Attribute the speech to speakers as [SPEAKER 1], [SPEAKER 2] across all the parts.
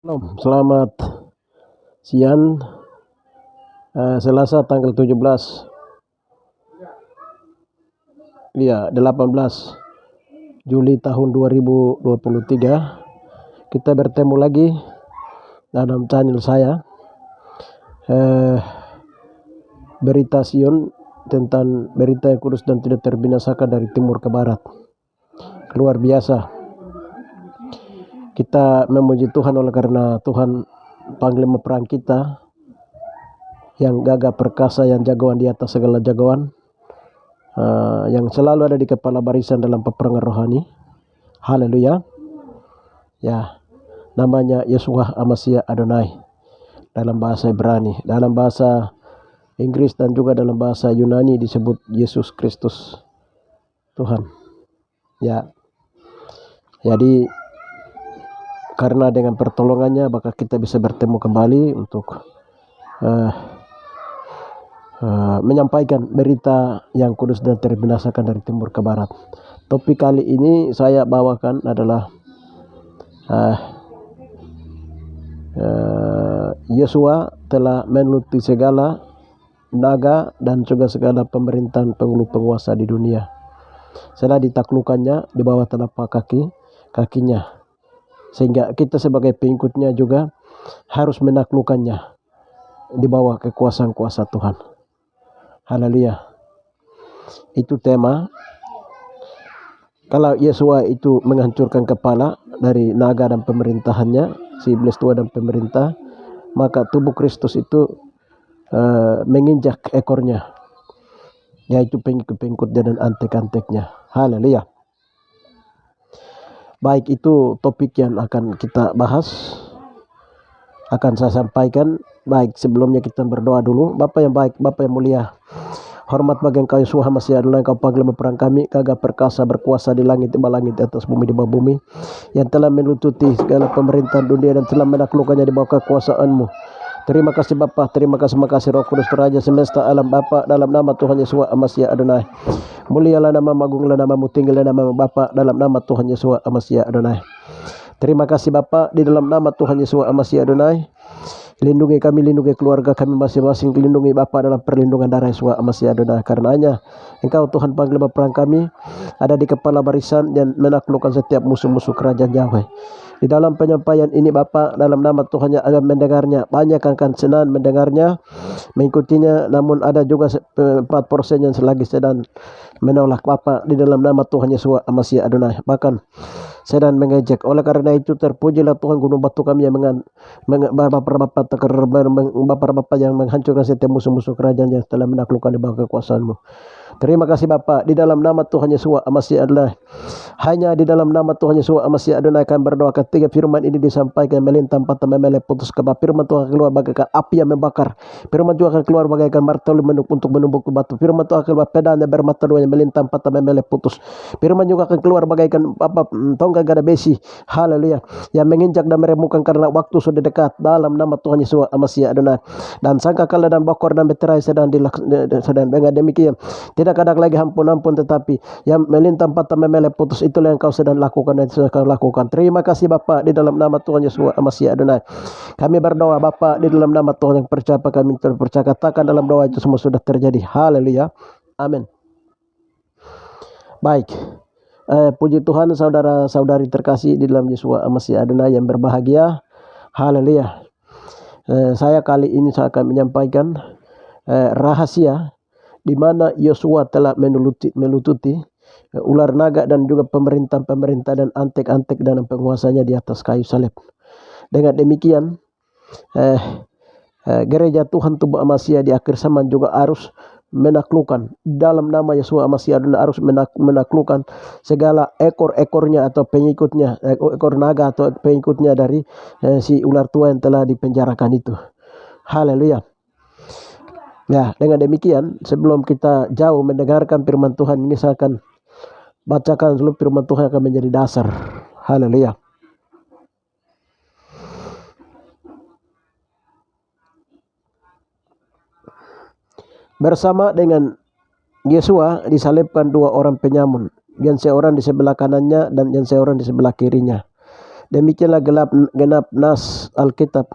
[SPEAKER 1] Selamat siang, Selasa tanggal 17, 18 Juli tahun 2023. Kita bertemu lagi dalam channel saya, Berita Sion, tentang berita yang kudus dan tidak terbinasakan dari timur ke barat. Luar biasa. Kita memuji Tuhan oleh karena Tuhan panglima perang kita, yang gagah perkasa, yang jagoan di atas segala jagoan, yang selalu ada di kepala barisan dalam peperangan rohani. Haleluya. Ya, namanya Yeshua Amasya Adonai dalam bahasa Ibrani, dalam bahasa Inggris dan juga dalam bahasa Yunani disebut Yesus Kristus Tuhan. Ya, jadi karena dengan pertolongannya maka kita bisa bertemu kembali untuk menyampaikan berita yang kudus dan terbinasakan dari timur ke barat. Topik kali ini saya bawakan adalah Yosua telah menutupi segala naga dan juga segala pemerintahan penguasa di dunia. Setelah ditaklukkannya di bawah telapak kakinya. Sehingga kita sebagai pengikutnya juga harus menaklukkannya di bawah kekuasaan kuasa Tuhan. Haleluya. Itu tema. Kalau Yesua itu menghancurkan kepala dari naga dan pemerintahannya, si iblis tua dan pemerintah, maka tubuh Kristus itu menginjak ekornya, yaitu pengikut-pengikutnya dan antek-anteknya. Haleluya. Baik, itu topik yang akan kita bahas, akan saya sampaikan. Baik, sebelumnya kita berdoa dulu. Bapa yang baik, Bapa yang mulia, hormat bagi Engkau Yesus Amasya Adonai, Engkau panglima perang kami, gagah perkasa, berkuasa di langit, di bawah langit, di atas bumi, di bawah bumi, yang telah menutupi segala pemerintahan dunia dan telah menaklukkannya di bawah kekuasaan-Mu. Terima kasih Bapa, terima kasih Roh Kudus Raja semesta alam Bapa, dalam nama Tuhan Yesus Amasya Adonai. Mulialah nama, agunglah nama-Mu, tinggilah nama Bapa, dalam nama Tuhan Yesus Amasya Adonai. Terima kasih Bapa, di dalam nama Tuhan Yesus Amasya Adonai. Lindungi kami, lindungi keluarga kami masing-masing, lindungi Bapa dalam perlindungan darah Yesus Amasya Adonai. Karenanya Engkau Tuhan panglima perang kami, ada di kepala barisan dan menaklukkan setiap musuh-musuh kerajaan Yahweh. Di dalam penyampaian ini Bapa, dalam nama Tuhan yang akan mendengarnya, banyak akan senang mendengarnya, mengikutinya, namun ada juga 4% yang lagi sedang menolak Bapa, di dalam nama Tuhan Yesus Amasya Adonai, bahkan sedang mengejek. Oleh karena itu terpujilah Tuhan gunung batu kami yang Bapa yang menghancurkan setiap musuh-musuh kerajaan yang telah menaklukkan di bawah kekuasaan-Mu. Terima kasih Bapa, di dalam nama Tuhan Yesus Amasya Adonai. Hanya di dalam nama Tuhan Yesus Amasya Adonai akan berdoa ketika firman ini disampaikan, melintang patah memeleh putus kebab. Firman Tuhan akan keluar bagaikan api yang membakar. Firman Tuhan akan keluar bagaikan martel untuk menumbuk batu. Firman Tuhan akan keluar pedang yang bermata dua yang melintang patah memeleh putus. Firman juga akan keluar bagaikan tongkat gada besi. Haleluya. Yang menginjak dan meremukkan karena waktu sudah dekat, dalam nama Tuhan Yesus Amasya Adonai. Dan sangkakala dan bokor dan beterai sedang dengan demikian tidak ada lagi ampun, tetapi yang melintang patah memeleh putus, itulah yang kau sedang lakukan dan sudah kau lakukan. Terima kasih Bapa, di dalam nama Tuhan Yesus Amasya Adonai. Kami berdoa Bapa, di dalam nama Tuhan yang percaya, kami terpercaya, katakan dalam doa itu semua sudah terjadi. Haleluya. Amin. Baik, puji Tuhan saudara-saudari terkasih di dalam Yesus Amasya Adonai yang berbahagia. Haleluya. Saya kali ini saya akan menyampaikan rahasia di mana Yosua telah melututi ular naga dan juga pemerintah dan antek-antek dan penguasanya di atas kayu salib. Dengan demikian gereja Tuhan tubuh Amasya di akhir zaman juga harus menaklukkan dalam nama Yesus Amasya Adonai, harus menaklukkan segala ekor-ekornya atau pengikutnya, ekor naga atau pengikutnya dari si ular tua yang telah dipenjarakan itu. Haleluya. Ya, dengan demikian sebelum kita jauh mendengarkan firman Tuhan ini, saya akan bacakan dulu firman Tuhan akan menjadi dasar. Haleluya. Bersama dengan Yesua disalibkan dua orang penyamun, yang seorang di sebelah kanannya dan yang seorang di sebelah kirinya. Demikianlah genap nas Alkitab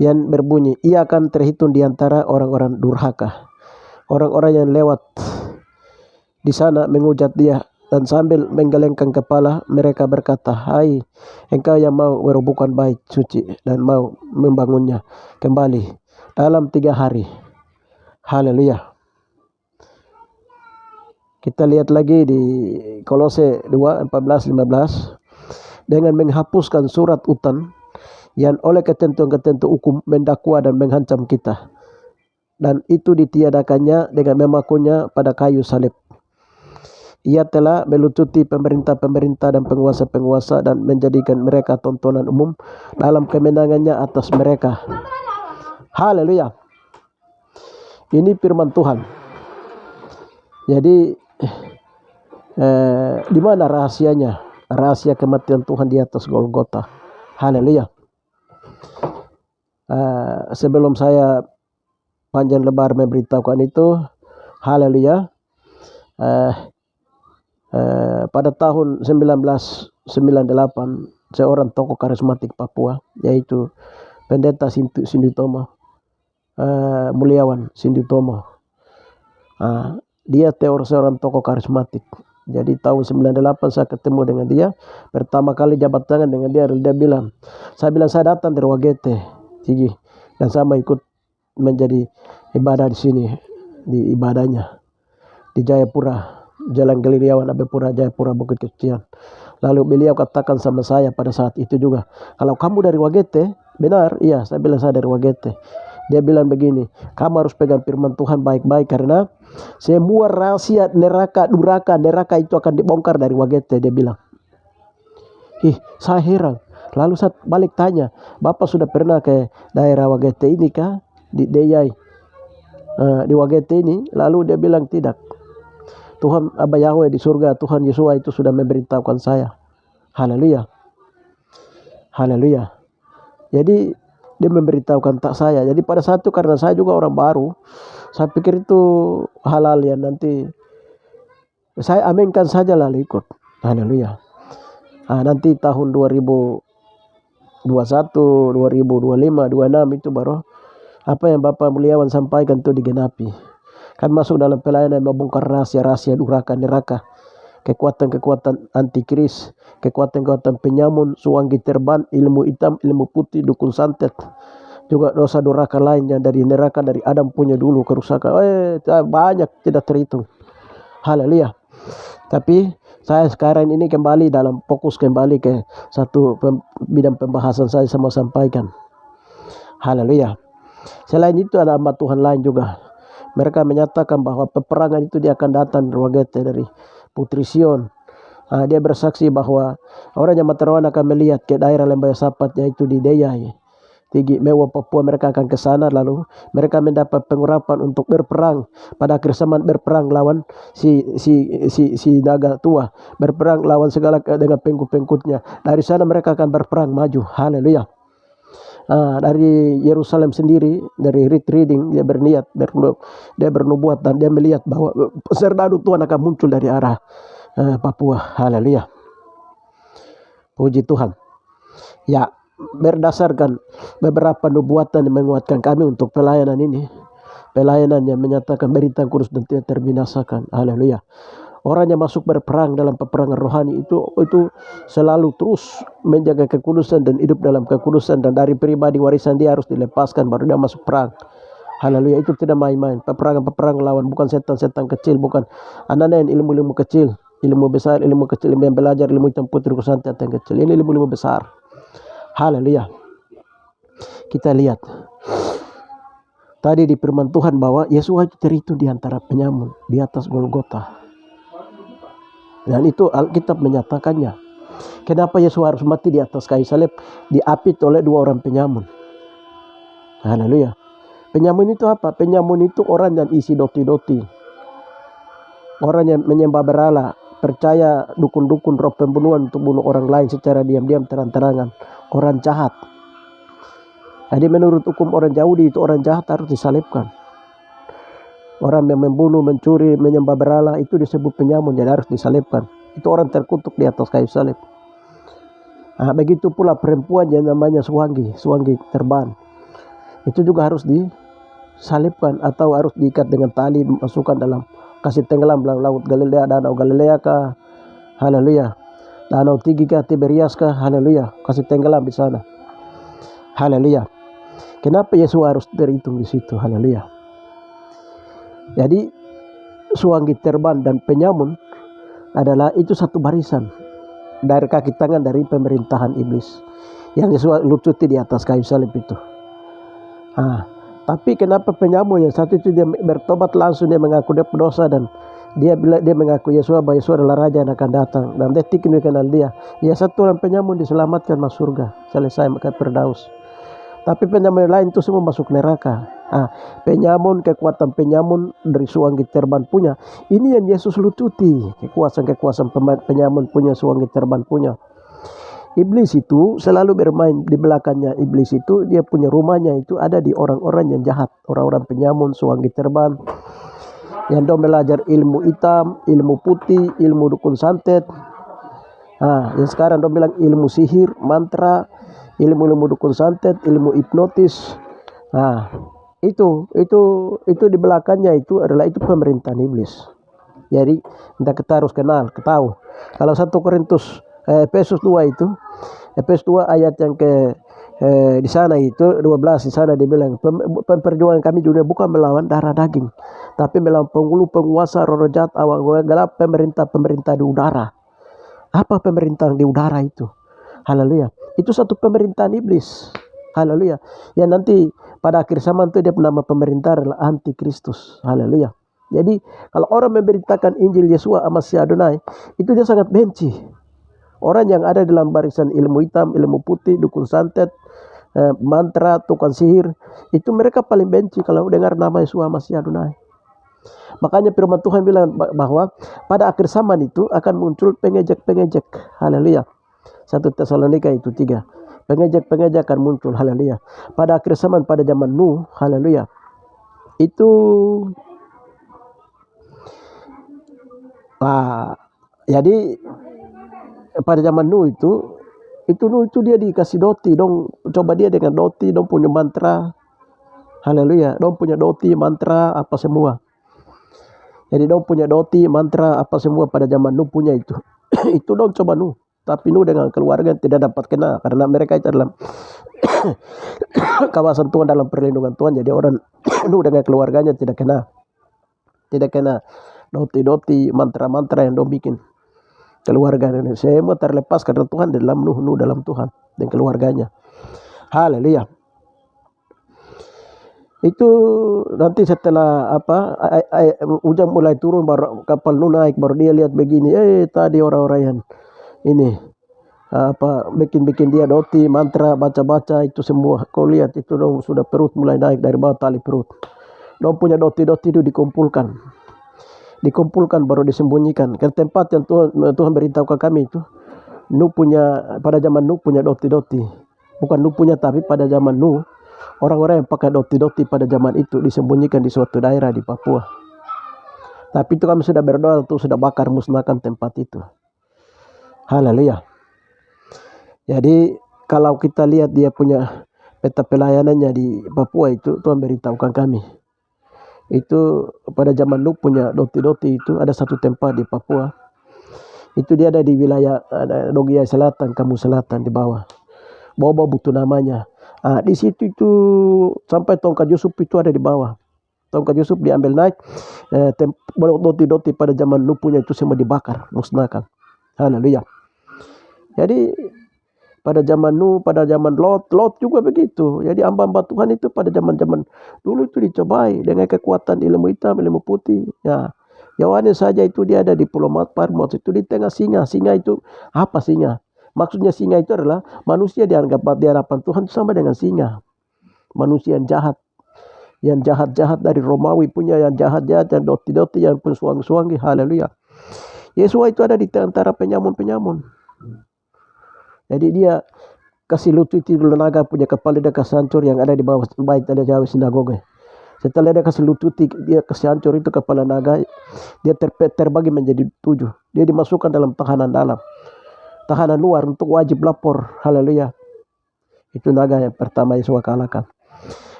[SPEAKER 1] yang berbunyi, ia akan terhitung di antara orang-orang durhaka. Orang-orang yang lewat di sana menghujat dia, dan sambil menggelengkan kepala mereka berkata, hai engkau yang mau merobohkan bait suci dan mau membangunnya kembali dalam 3 hari. Haleluya. Kita lihat lagi di Kolose 2:14-15. Dengan menghapuskan surat utang yang oleh ketentuan-ketentuan hukum mendakwa dan mengancam kita, dan itu ditiadakannya dengan memakunya pada kayu salib. Ia telah melucuti pemerintah-pemerintah dan penguasa-penguasa dan menjadikan mereka tontonan umum dalam kemenangannya atas mereka. Haleluya. Ini firman Tuhan. Jadi di mana rahasianya? Rahasia kematian Tuhan di atas Golgota. Haleluya. Sebelum saya panjang lebar memberitahukan itu, haleluya. Pada tahun 1998, seorang tokoh karismatik Papua, yaitu Pendeta Sinditomo, Muliawan Sinditomo, dia seorang tokoh karismatik. Jadi tahun 98 saya ketemu dengan dia, pertama kali jabat tangan dengan dia bilang, saya datang dari Wagete, Sigi, dan saya ikut menjadi ibadah di sini, di ibadahnya di Jayapura, Jalan Geliriawan, Abepura, Jayapura, Bukit Kecian. Lalu beliau katakan sama saya pada saat itu juga, kalau kamu dari Wagete, benar? Iya, saya bilang saya dari Wagete. Dia bilang begini, kamu harus pegang firman Tuhan baik-baik, karena semua rahasia neraka itu akan dibongkar dari Wagete, dia bilang. Saya heran. Lalu saya balik tanya, Bapak sudah pernah ke daerah Wagete ini kah? Di Deyai, di Wagete ini? Lalu dia bilang tidak. Tuhan Abba Yahweh di surga, Tuhan Yesus itu sudah memberitahukan saya. Haleluya. Haleluya. Jadi dia memberitahukan tak saya. Jadi pada saat itu karena saya juga orang baru, saya pikir itu halal ya, nanti saya aminkan saja lalu ikut. Haleluya. Nanti tahun 2021, 2025, 26 itu baru apa yang Bapak Muliawan sampaikan itu digenapi. Kan masuk dalam pelayanan membongkar rahasia-rahasia durhaka neraka, kekuatan-kekuatan antikris, kekuatan-kekuatan penyamun, suanggi terban, ilmu hitam, ilmu putih, dukun santet, juga dosa durhaka lainnya dari neraka, dari Adam punya dulu kerusakan. Banyak tidak terhitung. Haleluya. Tapi saya sekarang ini kembali dalam fokus kembali ke satu bidang pembahasan saya mau sampaikan. Haleluya. Selain itu ada hamba Tuhan lain juga. Mereka menyatakan bahwa peperangan itu dia akan datang dari Wagete, dari Putri Sion. Dia bersaksi bahwa orang yang Matarawan akan melihat ke daerah Lembah Sapat, yaitu di Deyai, Tinggi Mewah, Papua. Mereka akan ke sana, lalu mereka mendapat pengurapan untuk berperang. Pada akhir zaman berperang lawan si naga tua, berperang lawan segala dengan pengikut-pengikutnya. Dari sana mereka akan berperang maju. Haleluya. Dari Yerusalem sendiri, dari reading, dia berniat, dia bernubuat, dan dia melihat bahwa serdadu Tuhan akan muncul dari arah Papua. Haleluya. Puji Tuhan. Ya, berdasarkan beberapa nubuatan yang menguatkan kami untuk pelayanan ini, pelayanan yang menyatakan berita kudus dan tidak terbinasakan. Haleluya. Orang yang masuk berperang dalam peperangan rohani itu selalu terus menjaga kekudusan dan hidup dalam kekudusan, dan dari pribadi warisan dia harus dilepaskan baru dia masuk perang. Haleluya. Itu tidak main-main. Peperangan lawan bukan setan-setan kecil, bukan anak-anak yang ilmu-ilmu kecil, ilmu besar, ilmu kecil, ilmu yang belajar, ilmu hitam putih, santet yang kecil. Ini ilmu-ilmu besar. Haleluya. Kita lihat tadi di firman Tuhan bahwa Yesus itu terhitung di antara penyamun di atas Golgota. Dan itu Alkitab menyatakannya. Kenapa Yesus harus mati di atas kayu salib, diapit oleh 2 orang penyamun. Haleluya. Penyamun itu apa? Penyamun itu orang yang isi doti-doti, orang yang menyembah berhala, percaya dukun-dukun, roh pembunuhan untuk bunuh orang lain secara diam-diam, terang-terangan. Orang jahat. Jadi menurut hukum orang Yahudi itu orang jahat harus disalibkan. Orang yang membunuh, mencuri, menyembah berhala itu disebut penyamun, jadi harus disalibkan. Itu orang terkutuk di atas kayu salib. Begitu pula perempuan yang namanya Suwangi Terban. Itu juga harus disalibkan atau harus diikat dengan tali, masukkan dalam, kasih tenggelam dalam laut Galilea, danau Galilea kah, haleluya, danau Tinggi kah, Tiberias kah, haleluya, kasih tenggelam di sana, haleluya. Kenapa Yesus harus terhitung di situ, haleluya. Jadi Suwangi Terban dan penyamun adalah itu satu barisan dari kaki tangan dari pemerintahan iblis yang Yesus lucuti di atas kayu salib itu. Tapi kenapa penyamun yang satu itu dia bertobat langsung, dia mengaku dia berdosa dan dia mengaku Yesus bahwa Yesus adalah Raja yang akan datang, dan detik ini kenal dia. Ya, satu orang penyamun diselamatkan masuk surga, selesai maka Firdaus. Tapi penyamun lain itu semua masuk neraka. Penyamun, kekuatan penyamun dari Suwangi Terban punya, ini yang Yesus lucuti, kekuasaan penyamun punya, Suwangi Terban punya. Iblis itu selalu bermain di belakangnya. Iblis itu dia punya rumahnya itu ada di orang-orang yang jahat, orang-orang penyamun, Suwangi Terban, yang dong belajar ilmu hitam, ilmu putih, ilmu dukun santet. Yang sekarang dong bilang ilmu sihir, mantra, ilmu dukun santet, ilmu hipnotis. Itu di belakangnya itu adalah itu pemerintahan iblis. Jadi kita harus ketahui. Kalau 1 Korintus Efesus 2 itu, Efesus 2 ayat yang ke di sana itu 12, di sana dibilang perjuangan kami dunia bukan melawan darah daging, tapi melawan penguasa roh jahat, awang gelap, pemerintah di udara. Apa pemerintahan di udara itu? Haleluya. Itu satu pemerintahan iblis. Haleluya. Yang nanti pada akhir zaman itu dia nama pemerintah adalah Antikristus. Haleluya. Jadi kalau orang memberitakan Injil Yesus Masih Adonai, itu dia sangat benci. Orang yang ada dalam barisan ilmu hitam, ilmu putih, dukun santet, mantra, tukang sihir, itu mereka paling benci kalau dengar nama Yesus Masih Adonai. Makanya firman Tuhan bilang bahwa pada akhir zaman itu akan muncul pengejek-pengejek. Haleluya. 1 Tesalonika itu 3. Pengejek-pengejek akan muncul. Haleluya. Pada akhir zaman, pada zaman Nuh. Haleluya. Itu jadi pada zaman Nuh itu dia dikasih doti dong, coba dia dengan doti dong punya mantra. Haleluya. Dong punya doti, mantra, apa semua. Jadi dong punya doti, mantra, apa semua pada zaman Nuh punya itu. Itu dong coba Nuh. Tapi Nuh dengan keluarga tidak dapat kena, karena mereka itu dalam kawasan Tuhan, dalam perlindungan Tuhan. Jadi orang Nuh dengan keluarganya tidak kena doti-doti, mantra-mantra yang dong bikin. Keluarga semua terlepas karena Tuhan dalam Nuh dalam Tuhan dan keluarganya. Haleluya. Itu nanti setelah hujan mulai turun, baru kapal Nuh naik, baru dia lihat begini, tadi orang-orang yang ini bikin dia doti, mantra, baca-baca itu semua. Kau lihat itu dong sudah perut mulai naik dari bawah tali perut. Dong punya doti-doti itu dikumpulkan baru disembunyikan ke tempat yang Tuhan beritahu ke kami itu. Pada zaman Nuh punya doti-doti, bukan Nuh punya, tapi pada zaman Nuh orang-orang yang pakai doti-doti pada zaman itu disembunyikan di suatu daerah di Papua. Tapi itu kami sudah berdoa untuk sudah bakar musnahkan tempat itu. Haleluya. Jadi kalau kita lihat dia punya peta pelayanannya di Papua itu, Tuhan beritahukan kami. Itu pada zaman Nuh punya doti-doti itu ada satu tempat di Papua. Itu dia ada di wilayah Dogia Selatan, Kamu Selatan di bawah. Bawah butuh namanya. Di situ itu sampai tongkat Yusuf itu ada di bawah. Tongkat Yusuf diambil naik. Doti-doti pada zaman Nuh punya itu semua dibakar, musnahkan. Haleluya. Jadi pada zaman Nuh, pada zaman Lot juga begitu. Jadi hamba-hamba Tuhan itu pada zaman-zaman dulu itu dicobai dengan kekuatan ilmu hitam, ilmu putih. Ya, Yohanes saja itu dia ada di Pulau Patmos itu di tengah singa. Singa itu apa singa? Maksudnya singa itu adalah manusia dianggap di hadapan Tuhan sama dengan singa. Manusia yang jahat. Yang jahat-jahat dari Romawi punya, yang jahat-jahat, yang doti-doti, yang pensuang-suangi. Haleluya. Yesus itu ada di antara penyamun-penyamun. Jadi dia kasih lututi dulu naga punya kepala, dia kasih hancur yang ada di bawah bait ada jauh sinagoga. Setelah dia kasih lututi, dia kasih hancur itu kepala naga, dia terbagi menjadi 7. Dia dimasukkan dalam tahanan dalam. tahanan luar untuk wajib lapor. Haleluya. Itu naga yang pertama Yesua kalahkan.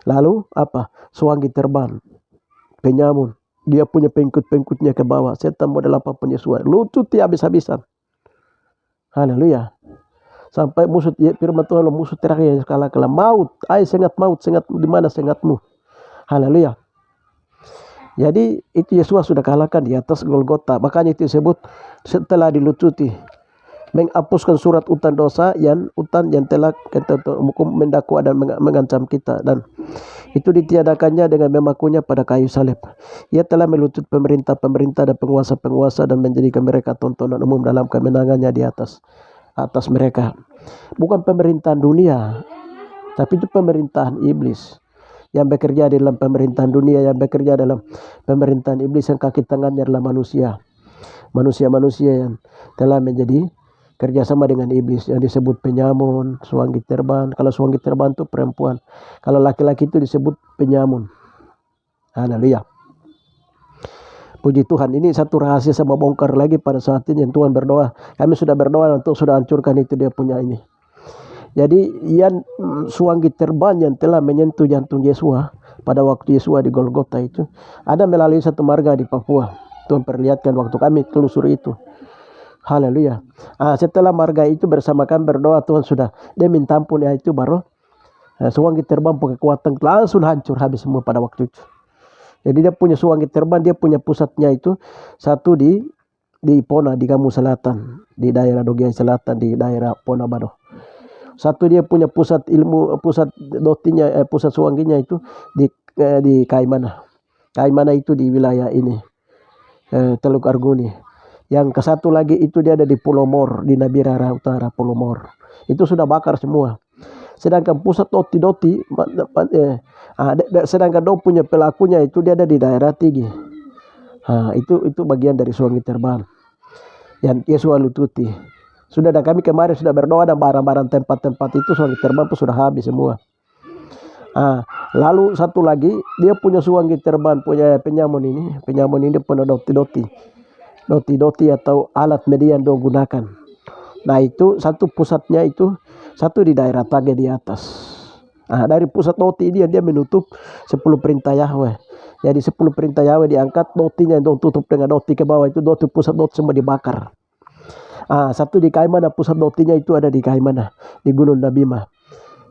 [SPEAKER 1] Lalu apa? Suanggi terbang, penyamun. Dia punya pengikut-pengikutnya ke bawah. Setan model apapun Yesua lucuti habis-habisan. Haleluya. Sampai musuh firman Tuhan, musuh terakhir yang kalahkan maut. Sengat maut, sengat di mana sengatmu? Haleluya. Jadi itu Yesus sudah kalahkan di atas Golgota. Makanya itu disebut setelah dilucuti, menghapuskan surat utang dosa yang telah hukum mendakwa dan mengancam kita, dan itu ditiadakannya dengan memakunya pada kayu salib. Ia telah melucut pemerintah-pemerintah dan penguasa-penguasa dan menjadikan mereka tontonan umum dalam kemenangannya di atas mereka. Bukan pemerintahan dunia, tapi itu pemerintahan iblis yang bekerja dalam pemerintahan dunia, yang bekerja dalam pemerintahan iblis, yang kaki tangannya adalah manusia-manusia yang telah menjadi kerjasama dengan iblis, yang disebut penyamun, suanggi terbang. Kalau suanggi terbang itu perempuan, kalau laki-laki itu disebut penyamun. Haleluya. Puji Tuhan, ini satu rahasia sama bongkar lagi pada saat ini yang Tuhan berdoa. Kami sudah berdoa untuk sudah hancurkan itu dia punya ini. Jadi yang suanggi terbang yang telah menyentuh jantung Yesua pada waktu Yesua di Golgota itu ada melalui satu marga di Papua. Tuhan perlihatkan waktu kami telusuri itu. Haleluya. Setelah marga itu bersama kami berdoa, Tuhan sudah dia minta ampun, ya itu baru suanggi terbang pakai kekuatan langsung hancur habis semua pada waktu itu. Jadi dia punya suanggi terbang, dia punya pusatnya itu satu di Pona, di Gamu Selatan, di daerah Dogiai Selatan, di daerah Pona Bado. Satu dia punya pusat ilmu, pusat dotinya, pusat suangginya itu di Kaimana. Kaimana itu di wilayah ini, Teluk Arguni. Yang ke satu lagi itu dia ada di Pulau Mor, di Nabirara Utara, Pulau Mor. Itu sudah bakar semua. Sedangkan pusat doti, sedangkan do punya pelakunya itu dia ada di daerah Tigi. Itu bagian dari suanggi terbang yang Yesus lututi. Sudah, dan kami kemarin sudah berdoa, dan barang-barang tempat-tempat itu suanggi terbang pun sudah habis semua. Lalu satu lagi dia punya suanggi terbang, punya penyamun ini punya doti atau alat media yang dia gunakan. Nah itu satu pusatnya itu satu di daerah Tage di atas. Dari pusat doti dia menutup 10 perintah Yahweh. Jadi 10 perintah Yahweh diangkat, dotinya yang tutup dengan doti ke bawah itu doti, pusat doti semua dibakar. Satu di Kaimana, pusat dotinya itu ada di Kaimana, di Gunung Nabima.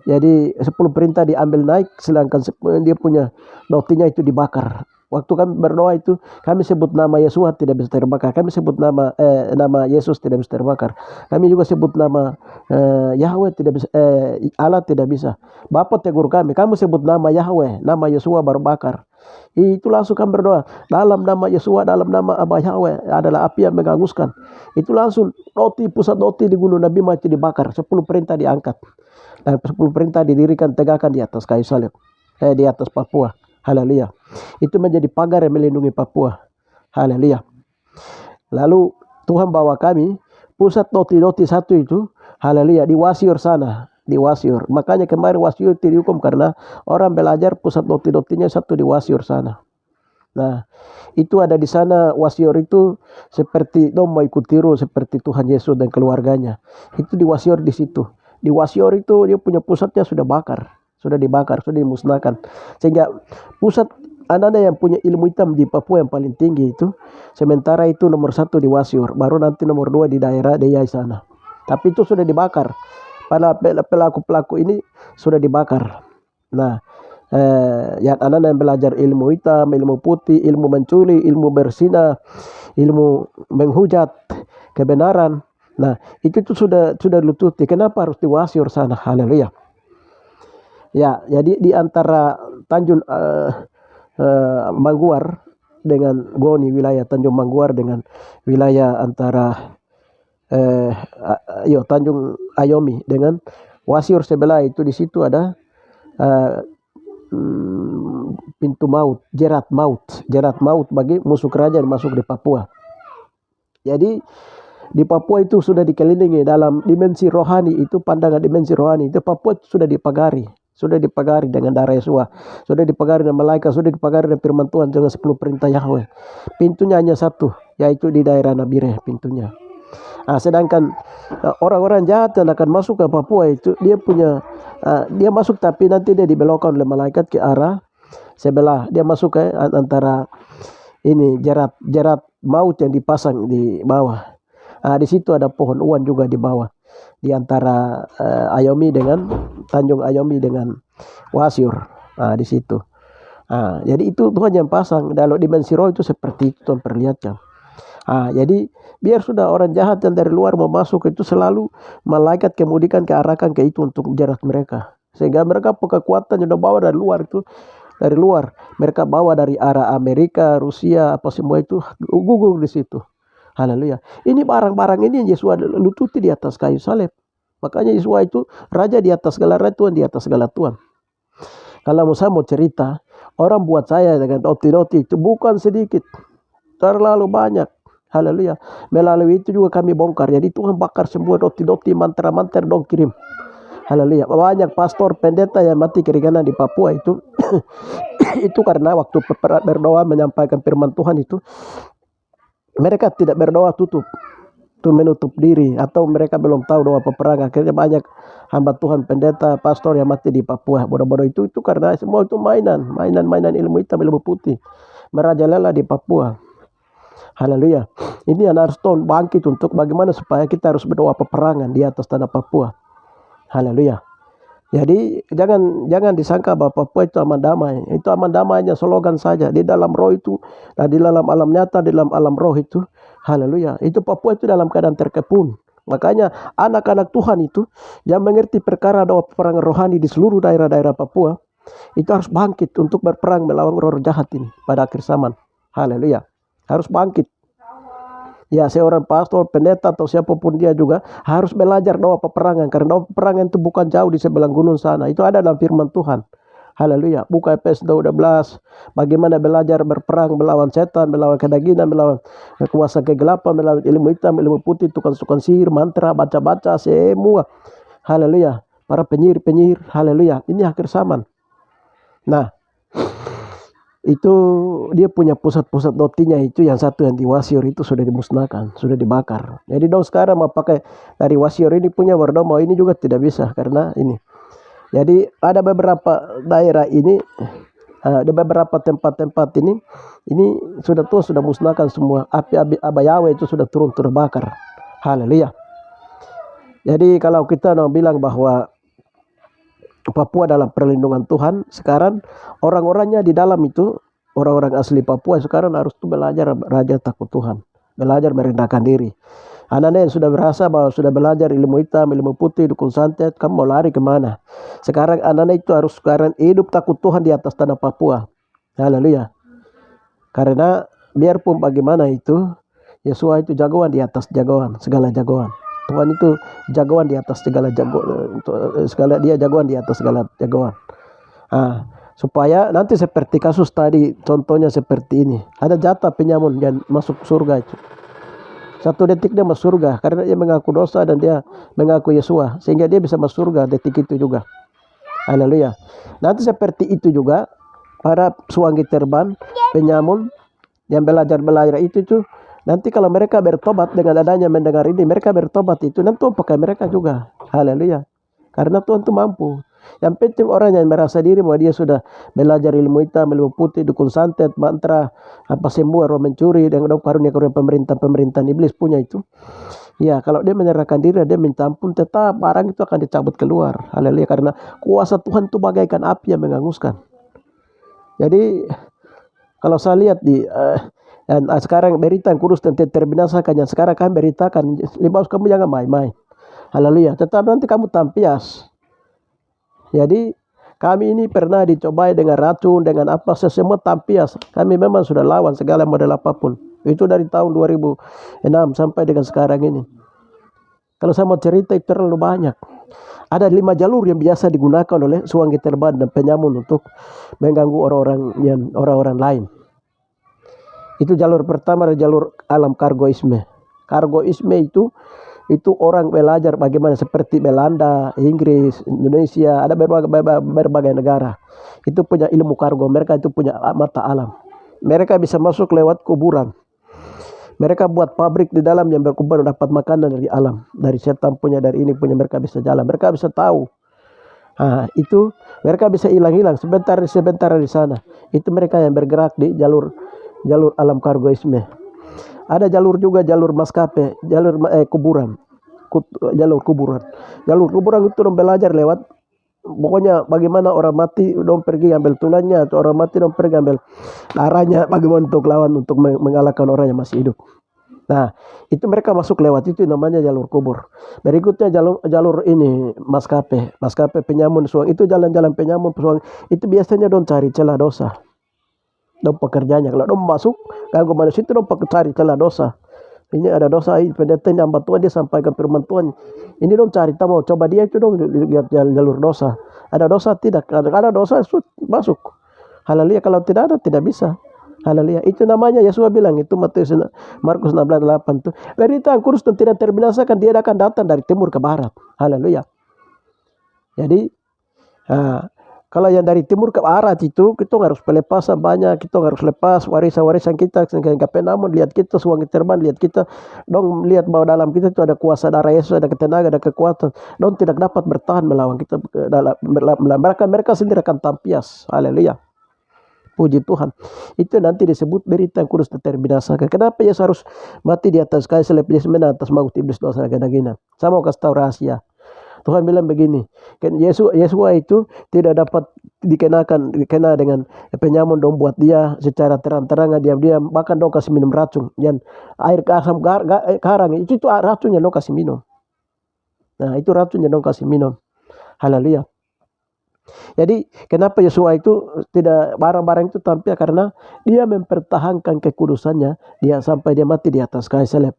[SPEAKER 1] Jadi 10 perintah diambil naik, sedangkan dia punya dotinya itu dibakar. Waktu kami berdoa itu, kami sebut nama Yesus tidak bisa terbakar. Kami sebut nama Yesus tidak bisa terbakar. Kami juga sebut nama Yahweh tidak bisa, Allah tidak bisa. Bapa tegur kami, kamu sebut nama Yahweh, nama Yesus baru bakar. Itu langsung kami berdoa, dalam nama Yesus, dalam nama Abah Yahweh adalah api yang menghanguskan. Itu langsung pusat doti di Gunung Nabi mati dibakar, 10 perintah diangkat. Dan 10 perintah didirikan tegakkan di atas kayu salib, di atas Papua. Haleluya. Itu menjadi pagar yang melindungi Papua. Haleluya. Lalu Tuhan bawa kami pusat doti satu itu, haleluya, di Wasior sana, di Wasior. Makanya kemarin Wasior dihukum karena orang belajar pusat dotinya satu di Wasior sana. Nah, itu ada di sana. Wasior itu seperti mau ikut tiru seperti Tuhan Yesus dan keluarganya. Itu di Wasior di situ. Di Wasior itu dia punya pusatnya sudah dibakar, sudah dimusnahkan. Sehingga pusat anak-anak yang punya ilmu hitam di Papua yang paling tinggi itu, sementara itu nomor 1 di Wasior, baru nanti nomor 2 di daerah Deyai sana. Tapi itu sudah dibakar. Pada pelaku-pelaku ini sudah dibakar. Nah, yang anak-anak yang belajar ilmu hitam, ilmu putih, ilmu mencuri, ilmu bersinah, ilmu menghujat kebenaran. Nah, itu sudah lututi. Kenapa harus di Wasior sana? Haleluya. Ya, jadi di antara Tanjung Mangguar dengan Goni, wilayah Tanjung Mangguar dengan wilayah antara Tanjung Ayomi dengan Wasior sebelah itu, di situ ada pintu maut, jerat maut bagi musuh kerajaan masuk di Papua. Jadi di Papua itu sudah dikelilingi dalam dimensi rohani itu, pandangan dimensi rohani itu Papua sudah dipagari dengan darah Yesus, sudah dipagari dengan malaikat, sudah dipagari dengan firman Tuhan dengan 10 perintah Yahweh. Pintunya hanya satu, yaitu di daerah Nabire pintunya. Sedangkan orang-orang jahat yang akan masuk ke Papua itu dia masuk tapi nanti dia dibelokkan oleh malaikat ke arah sebelah. Dia masuk ke antara ini jerat maut yang dipasang di bawah. Di situ ada pohon uan juga di bawah, di antara Ayomi dengan Tanjung Ayomi dengan Wasior. Di situ. Jadi itu Tuhan yang pasang. Dalam dimensi roh itu seperti itu Tuhan perlihatkan. Jadi biar sudah orang jahat yang dari luar mau masuk itu selalu malaikat kemudian kearahkan ke itu untuk jerat mereka. Sehingga mereka kekuatan yang bawa dari luar itu, dari luar mereka bawa dari arah Amerika, Rusia, apa semua itu gugur di situ. Haleluya. Ini barang-barang ini yang Yesus lututi di atas kayu salib. Makanya Yesus itu raja di atas segala raja, Tuhan di atas segala Tuhan. Kalau saya mau cerita, orang buat saya dengan roti-roti itu bukan sedikit, terlalu banyak. Haleluya. Melalui itu juga kami bongkar. Jadi Tuhan bakar semua roti-roti mantra-mantra dong kirim. Haleluya. Banyak pastor pendeta yang mati keringanan di Papua itu itu karena waktu berdoa menyampaikan firman Tuhan itu mereka tidak berdoa tutup. Itu menutup diri atau mereka belum tahu doa peperangan. Akhirnya banyak hamba Tuhan pendeta pastor yang mati di Papua. Bodoh-bodoh itu karena semua itu mainan ilmu hitam, ilmu putih merajalela di Papua. Haleluya. Ini yang harus Tuhan bangkit untuk bagaimana supaya kita harus berdoa peperangan di atas tanah Papua. Haleluya. Jadi jangan disangka bahwa Papua itu aman damai. Itu aman damainya slogan saja. Di dalam roh itu, di dalam alam nyata, di dalam alam roh itu. Haleluya. Itu Papua itu dalam keadaan terkepung. Makanya anak-anak Tuhan itu yang mengerti perkara doa peperangan rohani di seluruh daerah-daerah Papua itu harus bangkit untuk berperang melawan roh jahat ini pada akhir zaman. Haleluya. Harus bangkit. Ya, seorang pastor, pendeta atau siapapun dia juga harus belajar doa peperangan. Karena doa peperangan itu bukan jauh di sebelah gunung sana. Itu ada dalam firman Tuhan. Haleluya. Buka Efesus 12. Bagaimana belajar berperang melawan setan, melawan kedagingan, melawan kuasa kegelapan, melawan ilmu hitam, ilmu putih, tukang-tukang sihir, mantra, baca-baca, semua. Haleluya. Para penyihir. Haleluya. Ini akhir zaman. Nah, itu dia punya pusat-pusat rotinya itu yang satu yang di Wasior itu sudah dimusnahkan, sudah dibakar. Jadi dong sekarang mau pakai dari Wasior ini punya berdoa ini juga tidak bisa karena ini. Jadi ada beberapa daerah ini, ada beberapa tempat-tempat ini sudah Tuhan sudah musnahkan semua. Api Abayawe itu sudah turun terbakar. Haleluya. Jadi kalau kita mau bilang bahwa Papua dalam perlindungan Tuhan, sekarang orang-orangnya di dalam itu, orang-orang asli Papua sekarang harus tuh belajar raja takut Tuhan, belajar merendahkan diri. Anak-anak yang sudah berasa bahwa sudah belajar ilmu hitam, ilmu putih, dukun santet, kamu mau lari kemana? Sekarang anak-anak itu harus sekarang hidup takut Tuhan di atas tanah Papua. Haleluya. Karena biarpun bagaimana itu, Yesus itu jagoan di atas jagoan, segala jagoan. Tuhan itu jagoan di atas segala jagoan, dia jagoan di atas segala jagoan. Supaya nanti seperti kasus tadi, contohnya seperti ini. Ada jatah penyamun yang masuk surga itu. 1 detik dia masuk surga karena dia mengaku dosa dan dia mengaku Yesus, sehingga dia bisa masuk surga detik itu juga. Haleluya. Nanti seperti itu juga para suwangi terban, penyamun yang belajar itu tuh. Nanti kalau mereka bertobat dengan adanya mendengar ini, mereka bertobat itu, nanti Tuhan pakai mereka juga. Haleluya. Karena Tuhan itu mampu. Yang penting orang yang merasa diri bahwa dia sudah belajar ilmu hitam, ilmu putih, dukun santet, mantra, apa semua, roh mencuri, dan karunia pemerintahan iblis punya itu. Ya, kalau dia menyerahkan diri, dia minta ampun, tetap barang itu akan dicabut keluar. Haleluya. Karena kuasa Tuhan itu bagaikan api yang menghanguskan. Jadi, kalau saya lihat dan sekarang berita yang kudus dan terbinasakan yang sekarang kami beritakan, Libaus kamu jangan main-main. Haleluya. Tetap nanti kamu tampias. Jadi kami ini pernah dicobai dengan racun, dengan apa, semua tampias. Kami memang sudah lawan segala model apapun. Itu dari tahun 2006 sampai dengan sekarang ini. Kalau saya mau cerita itu terlalu banyak. Ada 5 jalur yang biasa digunakan oleh suwangi terban dan penyamun untuk mengganggu orang-orang lain. Itu jalur pertama adalah jalur alam kargoisme. Kargoisme itu orang belajar bagaimana seperti Belanda, Inggris, Indonesia, ada berbagai negara. Itu punya ilmu kargo, mereka itu punya mata alam. Mereka bisa masuk lewat kuburan. Mereka buat pabrik di dalam yang berkubur dapat makanan dari alam, dari setan punya, dari ini punya, mereka bisa jalan, mereka bisa tahu. Itu mereka bisa hilang-hilang sebentar di sana. Itu mereka yang bergerak di jalur alam kargoisme. Ada jalur juga jalur maskapai, jalur kuburan. Jalur kuburan. Jalur kuburan itu dong belajar lewat, pokoknya bagaimana orang mati dong pergi ambil tulangnya, atau orang mati dong pergi ambil darahnya, bagaimana untuk lawan, untuk mengalahkan orang yang masih hidup. Nah, itu mereka masuk lewat itu, namanya jalur kubur. Berikutnya jalur ini maskapai penyamun suang. Itu jalan-jalan penyamun suang. Itu biasanya dong cari celah dosa. Dong pekerjaannya kalau dong masuk ganggu manusia itu dong cari celah dosa. Ini ada dosa, pendeta ini hamba Tuhan, dia sampaikan firman Tuhan. Ini dong cari tahu, coba dia itu dong lihat jalur dosa. Ada dosa tidak? Ada dosa masuk. Haleluya. Kalau tidak ada tidak bisa. Haleluya. Itu namanya Yesus bilang itu Markus 16:8 tuh. Berita yang kudus dan tidak terbinasakan, dia akan datang dari timur ke barat. Haleluya. Jadi kalau yang dari timur ke barat itu kita harus pelepasan banyak, kita harus lepas warisan kita sehingga namun lihat kita suami terbang, lihat kita dong, lihat bahwa dalam kita itu ada kuasa darah Yesus, ada ketenaga, ada kekuatan. Dong tidak dapat bertahan melawan kita, mereka sendiri akan tampias. Haleluya. Puji Tuhan. Itu nanti disebut berita yang kudus dan terbinasakan. Kenapa Yesus harus mati di atas kayu salib? Yesus menang atas maut iblis dosa kedagingan. Saya mau kasih tahu rahasia. Tuhan bilang begini, Yesus itu tidak dapat dikena dengan penyamun dong, buat dia secara terang-terangan diam-diam, bahkan dong kasih minum racun, yang air asam karang itu racunnya dong kasih minum. Nah, itu racunnya dong kasih minum. Haleluya. Jadi kenapa Yesua itu tidak barang-barang itu tampil? Karena dia mempertahankan kekudusannya, dia sampai dia mati di atas kayu salib.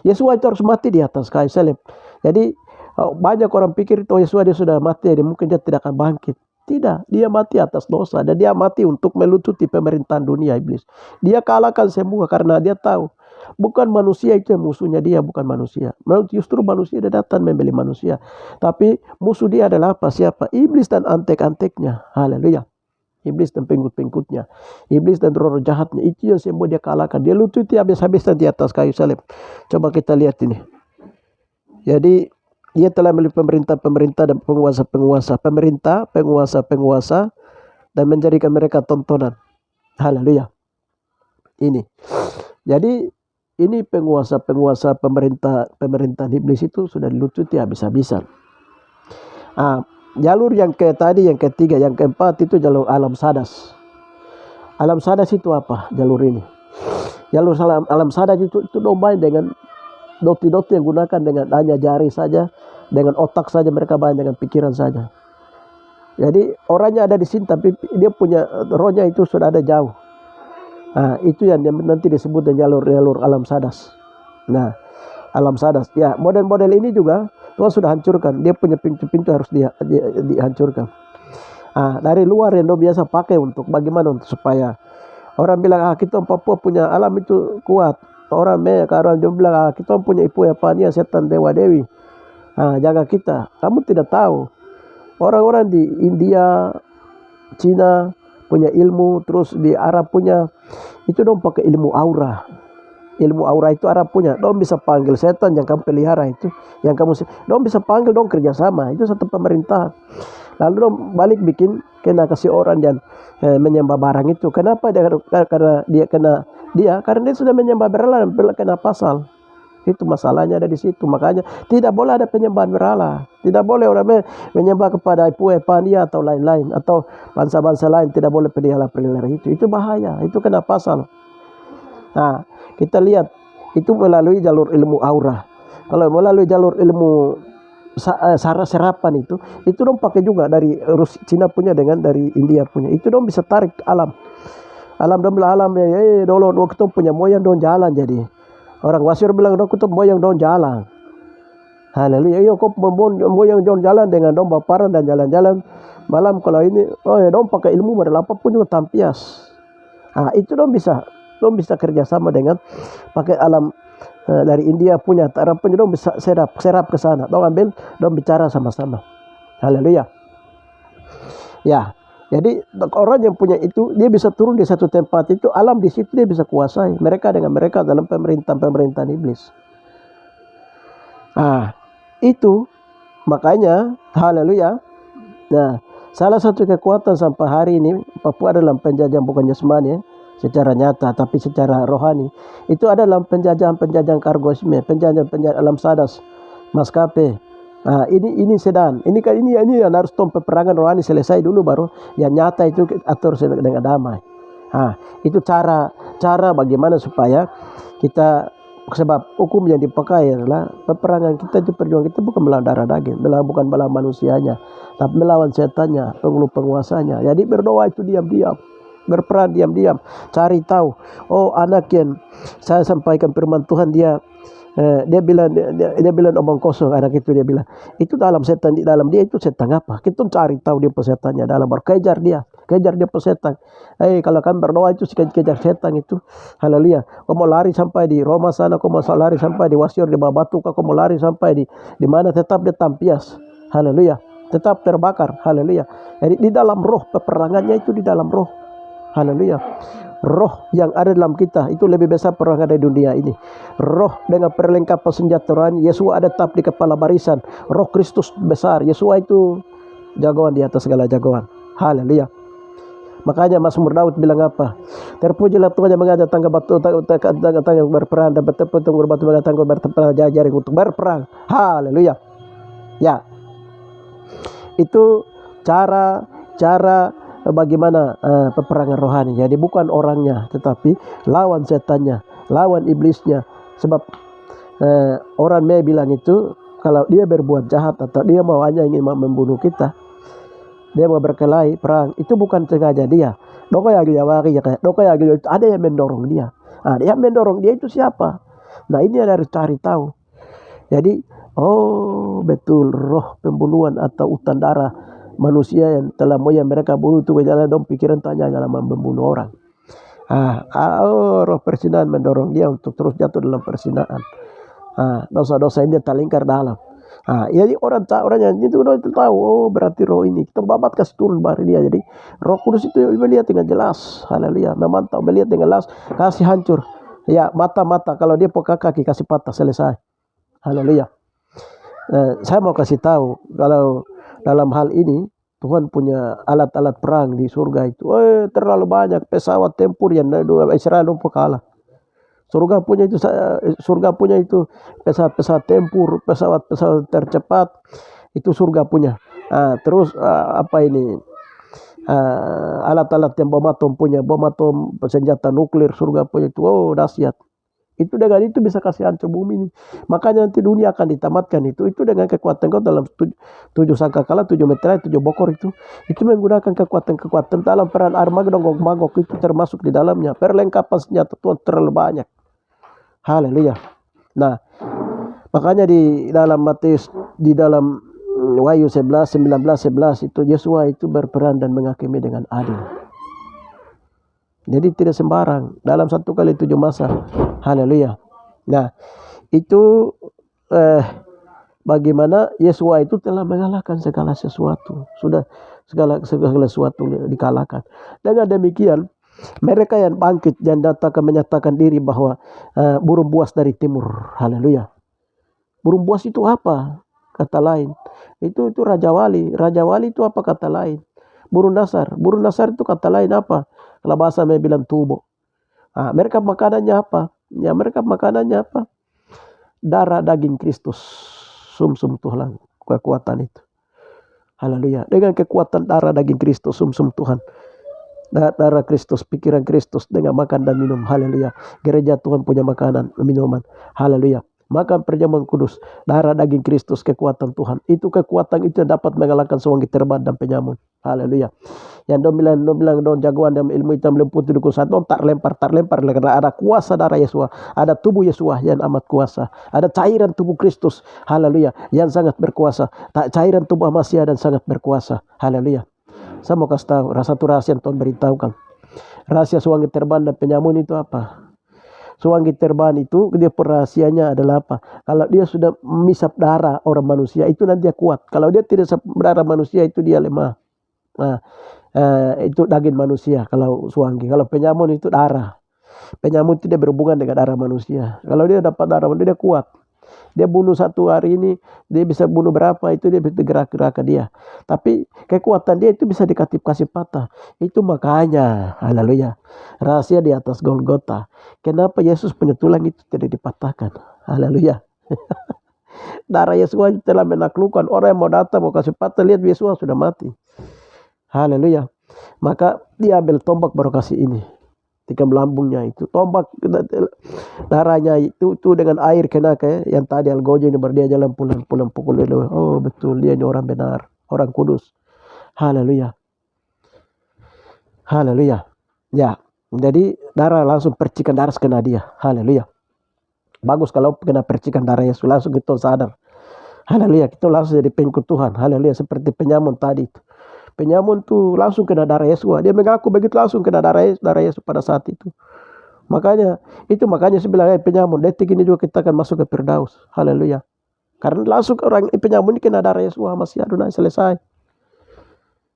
[SPEAKER 1] Yesua itu harus mati di atas kayu salib. Jadi banyak orang pikir itu Yesua dia sudah mati, jadi mungkin dia tidak akan bangkit. Tidak, dia mati atas dosa, dan dia mati untuk melucuti pemerintahan dunia iblis. Dia kalahkan semua karena dia tahu bukan manusia itu yang musuhnya, dia bukan manusia. Justru manusia dia datang membeli manusia. Tapi musuh dia adalah apa? Siapa? Iblis dan antek-anteknya. Haleluya. Iblis dan pengikut-pengikutnya. Iblis dan roh jahatnya. Itu yang semua dia kalahkan. Dia lucuti habis-habisan di atas kayu salib. Coba kita lihat ini. Jadi dia telah memilih pemerintah dan penguasa-penguasa. Penguasa-penguasa dan menjadikan mereka tontonan. Haleluya. Ini. Jadi ini penguasa-penguasa pemerintah iblis itu sudah dilucuti habis-habisan. Jalur yang ketiga, yang keempat itu jalur alam sadas. Alam sadas itu apa? Jalur ini. Jalur alam sadas itu main dengan doti-doti yang gunakan dengan hanya jari saja, dengan otak saja, mereka main dengan pikiran saja. Jadi orangnya ada di sini tapi dia punya rohnya itu sudah ada jauh. Itu yang nanti disebut dengan jalur alam sadas. Nah, alam sadas. Ya, model-model ini juga Tuhan sudah hancurkan. Dia punya pintu-pintu harus dihancurkan. Dari luar yang biasa pakai untuk bagaimana, untuk supaya orang bilang kita Papua punya alam itu kuat. Orang dia bilang kita punya ibu Epania, setan dewa dewi. Jaga kita. Kamu tidak tahu. Orang-orang di India, Cina punya ilmu, terus di Arab punya itu dong pakai ilmu aura. Ilmu aura itu Arab punya. Dong bisa panggil setan yang kamu pelihara itu, yang kamu dong bisa panggil, dong kerjasama. Itu satu pemerintahan. Lalu dong balik bikin kena kasih orang yang menyembah barang itu. Kenapa? Karena dia sudah menyembah berhala dan kena pasal. Itu masalahnya ada di situ. Makanya tidak boleh ada penyembahan berhala. Tidak boleh orang menyembah kepada Ipu Epania atau lain-lain, atau bangsa-bangsa lain. Tidak boleh pelihara itu. Itu bahaya. Itu kena pasal. Nah, kita lihat itu melalui jalur ilmu aura. Kalau melalui jalur ilmu serapan itu dong pakai juga dari Cina punya dengan dari India punya. Itu dong bisa tarik alam. Dong alam ya dong kita punya moyang dong jalan jadi. Orang Wasir bilang dong kita moyang dong jalan. Haleluya. Kok moyang dong jalan dengan dong baparan dan jalan-jalan malam. Kalau ini dong pakai ilmu model apapun juga tampias. Itu dong bisa kerjasama dengan pakai alam dari India punya, Arab punya, dong bisa serap ke sana. Dong ambil, dong bicara sama-sama. Haleluya. Ya, Jadi orang yang punya itu, dia bisa turun di satu tempat itu, alam di situ dia bisa kuasai. Mereka dengan mereka dalam pemerintahan iblis. Nah, itu makanya, haleluya. Nah, salah satu kekuatan sampai hari ini Papua adalah penjajahan bukan jasmani ya, secara nyata, tapi secara rohani. Itu adalah penjajahan kargosme, penjajahan alam sadas, maskapai. Nah, ini sedang, ini yang harus peperangan rohani selesai dulu baru yang nyata itu atur dengan damai. Nah, itu cara bagaimana supaya kita, sebab hukum yang dipakai adalah peperangan kita itu, perjuangan kita bukan melawan darah daging, bukan melawan manusianya, tapi melawan setannya, penguasanya. Jadi berdoa itu diam-diam, berperan diam-diam, cari tahu. Oh, anak yang saya sampaikan firman Tuhan, dia bilang omong kosong, anak itu dia bilang itu dalam setan, di dalam dia itu setan apa, kita cari tahu dia pesetannya dalam, baru kejar dia pesetan. Kalau kan berdoa itu kejar setan itu, haleluya. Kau mau lari sampai di Roma sana, kau mau lari sampai di Wasior, di Babatu, kau mau lari sampai di mana, tetap dia tampias, haleluya, tetap terbakar, haleluya. Jadi di dalam roh, peperangannya itu di dalam roh, haleluya. Roh yang ada dalam kita itu lebih besar perang ada di dunia ini. Roh dengan perlengkapan senjata rohani. Yesus ada tetap di kepala barisan. Roh Kristus besar. Yesus itu jagoan di atas segala jagoan. Haleluya. Makanya Mazmur Daud bilang apa? Terpujilah Tuhan yang mengajak tangga batu tangga berperang, dan bertepung berbatu tangga berperang, jaring untuk berperang. Haleluya. Ya. Itu cara bagaimana peperangan rohani. Jadi bukan orangnya, tetapi lawan setannya, lawan iblisnya. Sebab orang Mei bilang itu, kalau dia berbuat jahat atau dia mau hanya ingin membunuh kita, dia mau berkelahi perang, itu bukan sengaja dia. Ada yang mendorong dia. Nah, yang mendorong dia itu siapa? Nah, ini harus cari tahu. Jadi, oh betul, roh pembunuhan atau hutan darah manusia yang telah moyang mereka bunuh itu berjalan dalam pikiran tanya dalam membunuh orang. Roh persinahan mendorong dia untuk terus jatuh dalam persinahan. Dosa-dosa ini dia terlingkar dalam. Jadi orang yang itu tahu, oh berarti roh ini kita babat kasih turun bari dia. Jadi Roh Kudus itu melihat dengan jelas, haleluya, memantau, melihat dengan jelas, kasih hancur. Ya, mata kalau dia pokok kaki kasih patah, selesai. Haleluya. Saya mau kasih tahu, kalau dalam hal ini Tuhan punya alat-alat perang di surga itu. Terlalu banyak pesawat tempur yang Israel lupa kalah. Surga punya itu pesawat tempur, pesawat tercepat, itu surga punya. Terus alat-alat yang bom atom punya, bom atom, senjata nuklir, surga punya itu. Oh, dahsyat. Itu dengan itu bisa kasih hancur bumi ini. Makanya nanti dunia akan ditamatkan itu dengan kekuatan kau dalam 7 sangkakala, 7 meterai, 7 bokor itu menggunakan kekuatan dalam perang Armageddon, Gog Magog itu termasuk di dalamnya. Perlengkapan senjata Tuhan terlalu banyak. Haleluya. Nah, makanya di dalam Matius, di dalam Wahyu 11, 19, 11 itu Yesua itu berperan dan menghakimi dengan adil. Jadi tidak sembarang, dalam 1 kali 7 masa. Haleluya. Nah, itu bagaimana Yesua itu telah mengalahkan segala sesuatu. Sudah segala sesuatu dikalahkan. Dengan demikian, mereka yang bangkit dan datang menyatakan diri bahwa burung buas dari timur. Haleluya. Burung buas itu apa? Kata lain. Itu Raja Wali. Raja Wali itu apa kata lain? Burung Nasar. Burung Nasar itu kata lain apa? Kalau bahasa saya bilang tubuh. Mereka makanannya apa? Ya, mereka makanannya apa? Darah daging Kristus. Sum-sum Tuhan. Kekuatan itu. Haleluya. Dengan kekuatan darah daging Kristus. Sum-sum Tuhan. Darah Kristus, pikiran Kristus dengan makan dan minum. Haleluya. Gereja Tuhan punya makanan, minuman. Haleluya. Makan perjamuan kudus, darah daging Kristus, kekuatan Tuhan. Itu kekuatan itu yang dapat mengalahkan sewangi terban dan penyamun. Haleluya. Yang bilang jagoan dan ilmu hitam lemput di kusat, tak lempar karena ada kuasa darah Yesus, ada tubuh Yesus yang amat kuasa, ada cairan tubuh Kristus. Haleluya, yang sangat berkuasa. Cairan tubuh Masia dan sangat berkuasa. Haleluya. Saya mau kasih tahu, satu rahasia yang Tuhan beritahukan. Rahasia sewangi terban dan penyamun itu apa? Sewangi terban itu dia rahasianya adalah apa? Kalau dia sudah misap darah orang manusia itu nanti dia kuat. Kalau dia tidak misap darah manusia itu dia lemah. Nah, itu daging manusia kalau suanggi. Kalau penyamun itu darah. Penyamun itu dia berhubungan dengan darah manusia. Kalau dia dapat darah manusia, dia kuat. Dia bunuh satu hari ini, dia bisa bunuh berapa, itu dia bisa gerak-gerak dia. Tapi kekuatan dia itu bisa kasih patah. Itu makanya, haleluya, rahasia di atas Golgota. Kenapa Yesus punya tulang itu tidak dipatahkan? Haleluya. Darah Yesus telah menaklukkan orang yang mau datang, mau kasih patah, lihat Yesus sudah mati. Haleluya. Maka dia ambil tombak baru kasih ini. Tikam lambungnya itu tombak darahnya itu dengan air kena kayak yang tadi Algojo ini berdia jalan pulang pukul dia. Oh betul, dia ini orang benar, orang kudus. Haleluya. Haleluya. Ya, jadi darah langsung percikan darah kena dia. Haleluya. Bagus kalau kena percikan darah Yesus, langsung kita sadar. Haleluya, kita langsung jadi pengikut Tuhan. Haleluya, seperti penyamun tadi itu. Penyamun tuh langsung kena darah Yesus. Dia mengaku begitu langsung kena darah Yesus pada saat itu. Makanya saya bilang penyamun detik ini juga kita akan masuk ke Firdaus. Haleluya. Karena langsung orang penyamun ini kena darah Yesus masih Adonai selesai.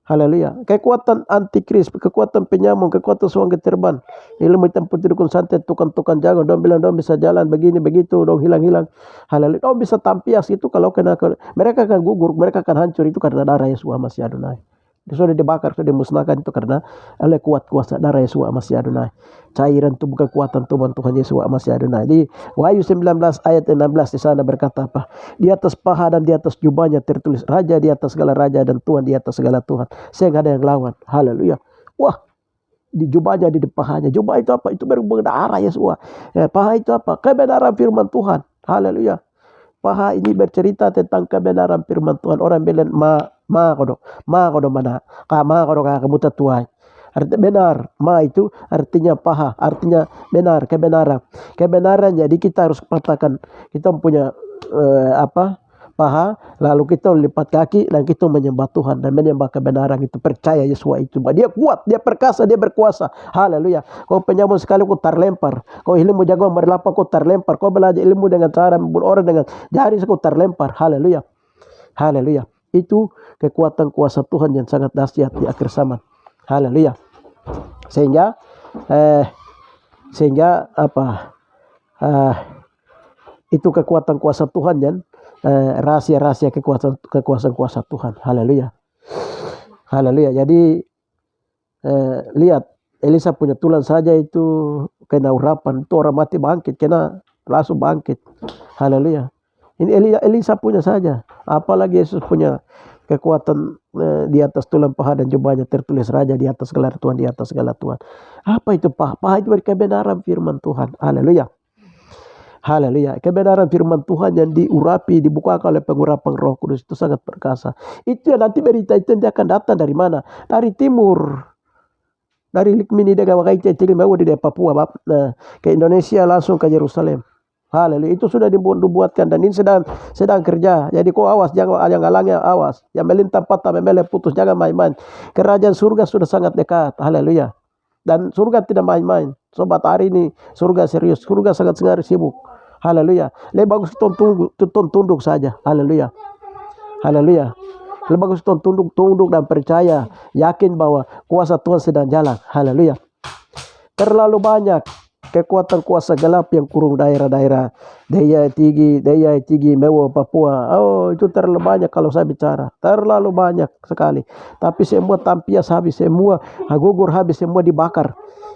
[SPEAKER 1] Haleluya. Kekuatan antikris, kekuatan penyamun, kekuatan suanggi terbang. Ilmu hitam putih dukun santet, tukang-tukang jago. Dong bilang dong bisa jalan begini begitu, dong hilang-hilang. Haleluya. Dong bisa tampias itu kalau kena, mereka akan gugur, mereka akan hancur itu karena darah Yesus masih Adonai. Dia sudah dibakar, sudah dimusnahkan itu karena oleh kuat kuasa darah Yesus masih Adonai. Cairan tubuh kekuatan Tuhan Yesus masih Adonai. Di Wahyu 19 ayat 16 di sana berkata apa? Di atas paha dan di atas jubahnya tertulis raja di atas segala raja dan Tuhan di atas segala Tuhan. Sehingga ada yang lawan. Haleluya. Wah, di jubahnya di pahanya. Jubah itu apa? Itu berhubungan darah Yesus. Paha itu apa? Kebenaran firman Tuhan. Haleluya. Paha ini bercerita tentang kebenaran firman Tuhan. Orang bilang ma kodo mana kodo kamu tuai. Artinya benar. Ma itu artinya paha, artinya benar, kebenaran. Jadi kita harus katakan kita punya paha, lalu kita lipat kaki dan kita menyembah Tuhan dan menyembah kebenaran itu, percaya Yesus itu. Dia kuat, dia perkasa, dia berkuasa. Haleluya. Kau penyamun sekali kau terlempar. Kau ilmu jago berlapang kau terlempar. Kau belajar ilmu dengan cara membunuh orang dengan jari kau terlempar. Haleluya. Haleluya. Itu kekuatan kuasa Tuhan yang sangat dahsyat di akhir zaman. Haleluya. Sehingga itu kekuatan kuasa Tuhan yang rahasia-rahasia kekuasaan kuasa Tuhan. Haleluya. Haleluya. Jadi lihat Elisa punya tulang saja itu kena urapan, itu orang mati bangkit, kena langsung bangkit. Haleluya. Ini Elisa punya saja, apalagi Yesus punya kekuatan di atas tulang paha dan jubahnya tertulis raja di atas segala Tuhan, di atas segala Tuhan. Apa itu paha? Paha itu kebenaran firman Tuhan. Haleluya. Haleluya. Kebenaran firman Tuhan yang diurapi, dibukakan oleh pengurapan Roh Kudus itu sangat perkasa. Itu yang nanti berita itu nanti akan datang dari mana? Dari timur. Dari Likmini dengan Wakaita Cilimawu di Papua, ke Indonesia langsung ke Yerusalem. Haleluya. Itu sudah dibuatkan dan ini sedang kerja. Jadi kau awas, jangan halangnya, awas. Yang melintang patah, memeleh putus, jangan main-main. Kerajaan surga sudah sangat dekat. Haleluya. Dan surga tidak main-main. Sobat, hari ini surga serius. Surga sangat sibuk. Haleluya. Lebih bagus tunduk saja. Haleluya. Haleluya. Lebih bagus tunduk dan percaya, yakin bahwa kuasa Tuhan sedang jalan. Haleluya. Terlalu banyak kekuatan kuasa gelap yang kurung daerah-daerah Daya Tigi, Mewo, Papua. Oh, itu terlalu banyak kalau saya bicara. Terlalu banyak sekali. Tapi semua tampias habis, semua gugur habis, semua dibakar.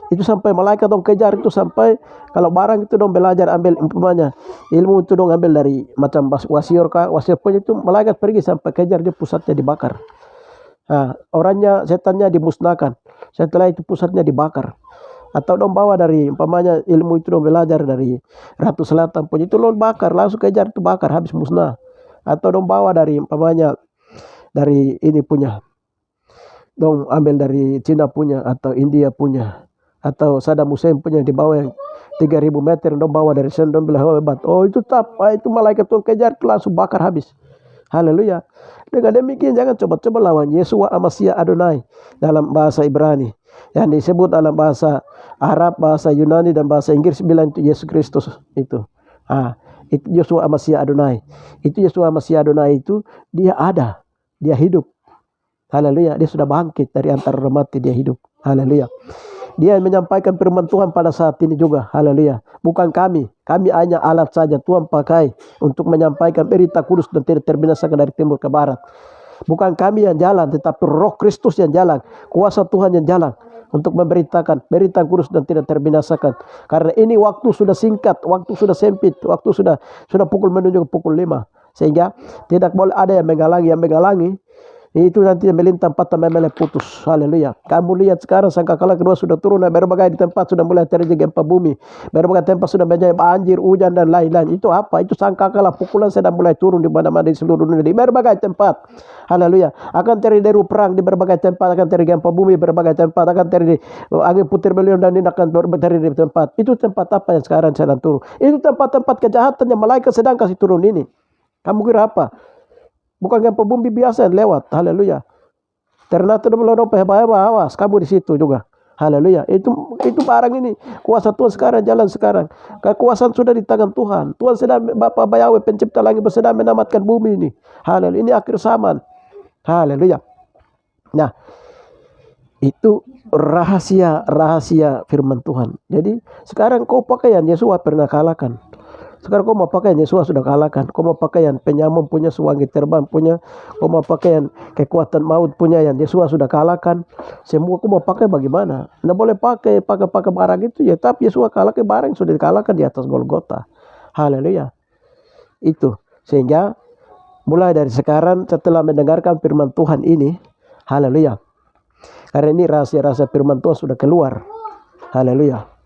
[SPEAKER 1] Itu sampai malaikat dong kejar itu, sampai kalau barang itu dong belajar ambil umpamanya ilmu itu dong ambil dari macam wasior punya itu, malaikat pergi sampai kejar dia, pusatnya dibakar. Nah, orangnya, setannya dimusnahkan. Setelah itu pusatnya dibakar. Atau dong bawa dari umpamanya ilmu itu dong belajar dari Ratu Selatan punya itu dong bakar, langsung kejar itu bakar habis musnah. Atau dong bawa dari umpamanya dari ini punya, dong ambil dari Cina punya atau India punya atau Saddam Hussein punya, di bawah yang 3000 meter dong bawa dari sana, dong bilang hebat. Oh itu itu malaikat tuh kejar itu langsung bakar habis. Haleluya. Dengan demikian jangan coba-coba lawan Yeshua Amasya Adonai dalam bahasa Ibrani. Yang disebut dalam bahasa Arab, bahasa Yunani dan bahasa Inggris bilang itu Yesus Kristus itu. Itu Yeshua Amasya Adonai. Itu Yeshua Amasya Adonai itu dia ada, dia hidup. Haleluya. Dia sudah bangkit dari antara orang mati, dia hidup. Haleluya. Dia menyampaikan firman Tuhan pada saat ini juga. Haleluya. Bukan kami. Kami hanya alat saja. Tuhan pakai untuk menyampaikan berita kudus dan tidak terbinasakan dari timur ke barat. Bukan kami yang jalan, tetapi Roh Kristus yang jalan. Kuasa Tuhan yang jalan untuk memberitakan berita kudus dan tidak terbinasakan. Karena ini waktu sudah singkat, waktu sudah sempit, waktu sudah pukul menuju pukul 5. Sehingga tidak boleh ada yang menghalangi. Itu nanti yang melintang patah memeleh putus. Haleluya. Kamu lihat sekarang sangkakala kedua sudah turun, berbagai di tempat sudah mulai terjadi gempa bumi, berbagai tempat sudah banyak banjir, hujan dan lain-lain. Itu apa? Itu sangkakala pukulan sedang mulai turun di mana-mana di seluruh dunia, di berbagai tempat. Haleluya. Akan terjadi perang di berbagai tempat, akan terjadi gempa bumi di berbagai tempat, akan terjadi angin putir beliung dan ini akan terjadi di tempat. Itu tempat apa yang sekarang sedang turun? Itu tempat-tempat kejahatan yang malaikat sedang kasih turun ini. Kamu kira apa? Bukan gempa bumi biasa yang lewat. Haleluya. Ternyata belum awas kamu di situ juga. Haleluya. Itu barang ini kuasa Tuhan sekarang jalan sekarang. Kekuasaan sudah di tangan Tuhan. Tuhan sedang Bapa Yahweh pencipta langit sedang menamatkan bumi ini. Haleluya. Ini akhir zaman. Haleluya. Nah, itu rahasia firman Tuhan. Jadi sekarang kau pakaian Yesus pernah kalahkan. Sekarang kau mau pakaian Yesus sudah kalahkan. Kau mau pakaian penyamun punya, suwangi terbang punya. Kau mau pakaian kekuatan maut punya yang Yesus sudah kalahkan. Semua kau mau pakai bagaimana? Tidak boleh pakai barang itu ya. Tapi Yesus kalahkan barang yang sudah dikalahkan di atas Golgota. Haleluya. Itu. Sehingga mulai dari sekarang setelah mendengarkan firman Tuhan ini. Haleluya. Karena ini rahasia-rahasia firman Tuhan sudah keluar. Haleluya.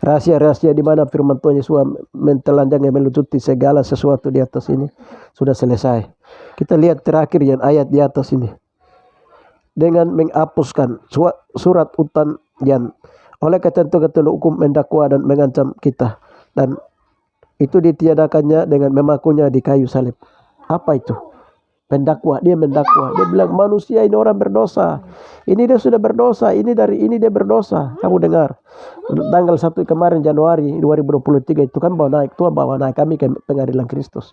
[SPEAKER 1] Rahasia-rahasia di mana firman Tuhan Yesus mentelanjangi melucuti segala sesuatu di atas ini sudah selesai. Kita lihat terakhir yang ayat di atas ini. Dengan menghapuskan surat utang yang oleh ketentuan hukum mendakwa dan mengancam kita, dan itu ditiadakannya dengan memakunya di kayu salib. Apa itu? Pendakwa, dia mendakwa. Dia bilang manusia ini orang berdosa. Ini dia sudah berdosa, ini dia berdosa. Kamu dengar. Tanggal 1 kemarin Januari 2023 itu kan Tuhan bawa naik kami ke pengadilan Kristus.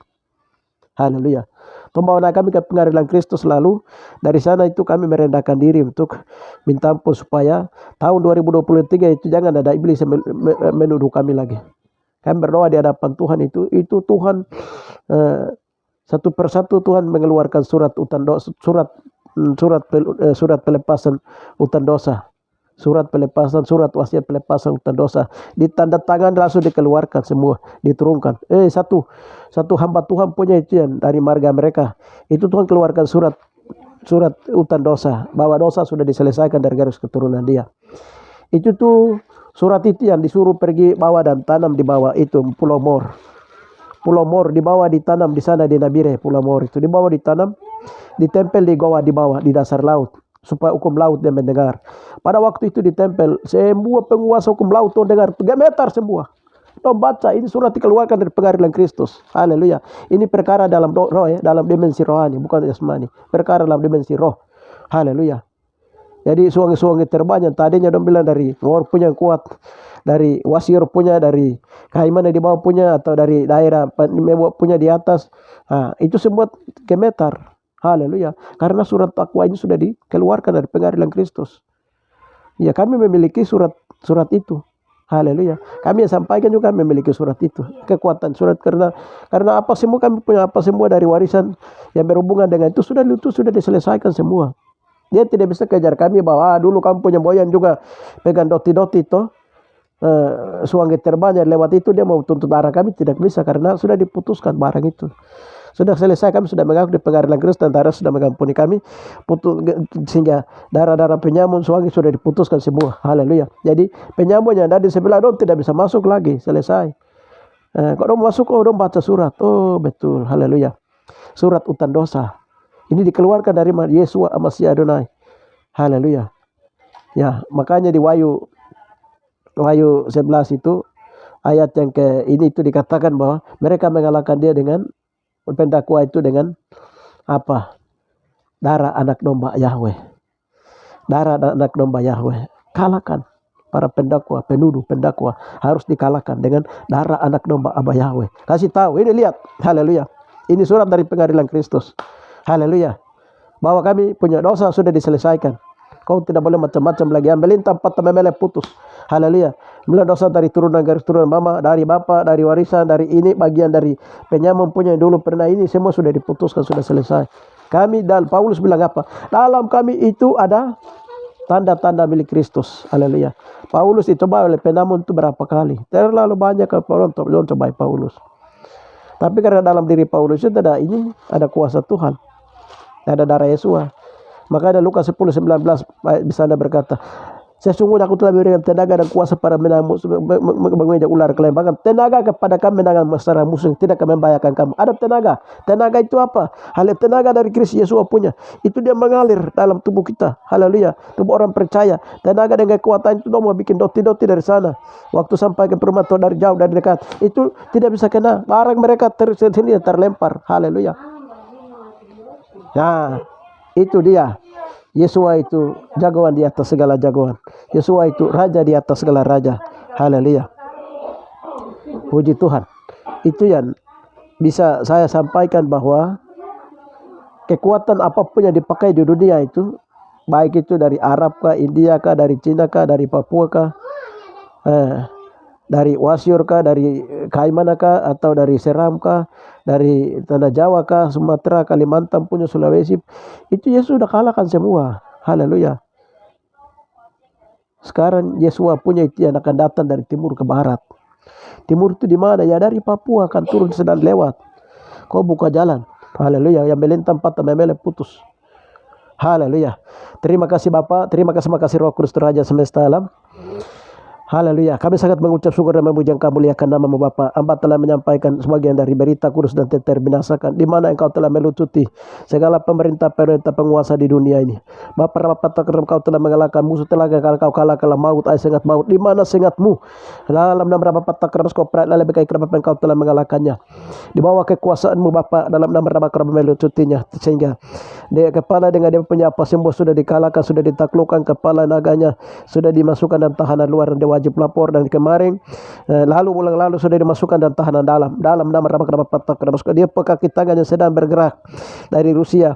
[SPEAKER 1] Haleluya. Tuhan bawa naik kami ke pengadilan Kristus, lalu dari sana itu kami merendahkan diri untuk minta ampun supaya tahun 2023 itu jangan ada iblis yang menuduh kami lagi. Kami berdoa di hadapan Tuhan itu Tuhan satu persatu Tuhan mengeluarkan surat pelepasan utang dosa, surat wasiat pelepasan utang dosa, ditanda tangan langsung dikeluarkan semua, diturunkan. Satu hamba Tuhan punya itu yang dari marga mereka, itu Tuhan keluarkan surat utang dosa, bahwa dosa sudah diselesaikan dari garis keturunan dia. Itu tuh surat itu yang disuruh pergi bawa dan tanam di bawah itu Pulau Mor dibawa ditanam di sana di Nabire. Pulau Mor itu dibawa ditanam, ditempel di goa di bawah di dasar laut supaya hukum laut dia mendengar. Pada waktu itu ditempel, semua penguasa hukum laut tuh dengar, gemetar semua. Tuh baca ini surat dikeluarkan dari pengadilan Kristus. Haleluya. Ini perkara dalam roh ya, dalam dimensi rohani, bukan jasmani. Perkara dalam dimensi roh. Haleluya. Jadi suwangi-suwangi terbang yang tadinya dong bilang dari Ngor punya kuat, dari Wasir punya, dari Kaimana di bawah punya, atau dari daerah punya di atas. Nah, itu semua gemetar. Haleluya. Karena surat takwa ini sudah dikeluarkan dari pengadilan Kristus. Ya, kami memiliki surat itu. Haleluya. Kami yang sampaikan juga memiliki surat itu. Kekuatan surat karena apa semua kami punya apa semua dari warisan yang berhubungan dengan itu sudah diselesaikan semua. Dia tidak bisa kejar kami bahwa dulu kamu punya boyan juga pegang doti-doti itu. Suwangi terbanya lewat itu dia mau tuntut darah kami, tidak bisa karena sudah diputuskan barang itu. Sudah selesai, kami sudah mengaku di pengadilan Kristus dan darah sudah mengampuni kami, sehingga darah-darah penyamun suwangi sudah diputuskan semua. Haleluya. Jadi penyamun yang ada di sebelah dong tidak bisa masuk lagi, selesai. Kalau dong masuk, dong baca surat. Oh betul, haleluya. Surat utang dosa. Ini dikeluarkan dari Yesus Masih Adonai. Haleluya. Ya, makanya di Wahyu 11 itu ayat yang ini itu dikatakan bahwa mereka mengalahkan dia dengan pendakwa itu dengan apa? Darah anak domba Yahweh. Darah anak domba Yahweh. Kalahkan para pendakwa, penuduh pendakwa harus dikalahkan dengan darah anak domba Abah Yahweh. Kasih tahu, ini lihat. Haleluya. Ini surat dari pengadilan Kristus. Haleluya. bahwa kami punya dosa sudah diselesaikan. Kau tidak boleh macam-macam lagi. Ambilin tempat memele putus. Haleluya. Bila dosa dari turunan garis turunan mama, dari bapa, dari warisan, dari ini bagian dari penyamun punya dulu pernah ini semua sudah diputuskan, sudah selesai. Kami dan Paulus bilang apa? Dalam kami itu ada tanda-tanda milik Kristus. Haleluya. Paulus dicoba oleh penyamun itu berapa kali? Terlalu banyak orang coba Paulus. Tapi karena dalam diri Paulus itu ada kuasa Tuhan. Ada darah Yesus. Maka ada Lukas 10:19 di sana berkata, sesungguhnya aku telah memberikan tenaga dan kuasa pada mengejar ular kalian. Bahkan tenaga kepada kami menangkan masalah musuh tidak akan membahayakan kamu. Ada tenaga. Tenaga itu apa? Hal tenaga dari Kristus Yesus punya. Itu dia mengalir dalam tubuh kita. Haleluya. Tubuh orang percaya. Tenaga dan kekuatan itu mau bikin doti-doti dari sana. Waktu sampai ke rumah Tuhan dari jauh dari dekat. Itu tidak bisa kena. Barang mereka terlempar. Haleluya. Nah, itu dia. Yesua itu jagoan di atas segala jagoan. Yesua itu raja di atas segala raja. Haleluya. Puji Tuhan. Itu yang bisa saya sampaikan bahwa kekuatan apapun yang dipakai di dunia itu, baik itu dari Arab kah, India kah, dari Cina kah, dari Papua kah, dari Wasyur kah, dari Kaiman kah, atau dari Seram kah, dari Tanah Jawa kah, Sumatera, Kalimantan punya, Sulawesi, itu Yesus sudah kalahkan semua. Haleluya. Sekarang Yesus punya itu yang akan datang dari timur ke barat. Timur itu di mana? Ya dari Papua akan turun sedang lewat. Kau buka jalan. Haleluya. Yang melintang patah memele putus. Haleluya. Terima kasih Bapa, terima kasih Roh Kudus Raja semesta alam. Haleluya. Kami sangat mengucap syukur dan memuji Engkau, muliakan nama-Mu Bapa. Hamba telah menyampaikan sebagian dari berita kudus dan terbinasakan, di mana Engkau telah melucuti segala pemerintah penguasa di dunia ini. Bapa Engkau telah mengalahkan musuh, telah Engkau kalahkan maut, sengat maut. Di mana sengat-Mu? Dalam nama Bapa Takras Koprat, lalu bekai kerap Engkau telah mengalahkannya. Di bawah kekuasaan-Mu Bapa, dalam nama Bapa kerap melucutinya, sehingga dia kepala dengan dia punya apa semua sudah dikalahkan, sudah ditaklukkan, kepala naganya sudah dimasukkan dan tahanan luar dan wajib lapor, dan kemarin lalu sudah dimasukkan dan tahanan dalam nama dia kaki tangan yang sedang bergerak dari Rusia,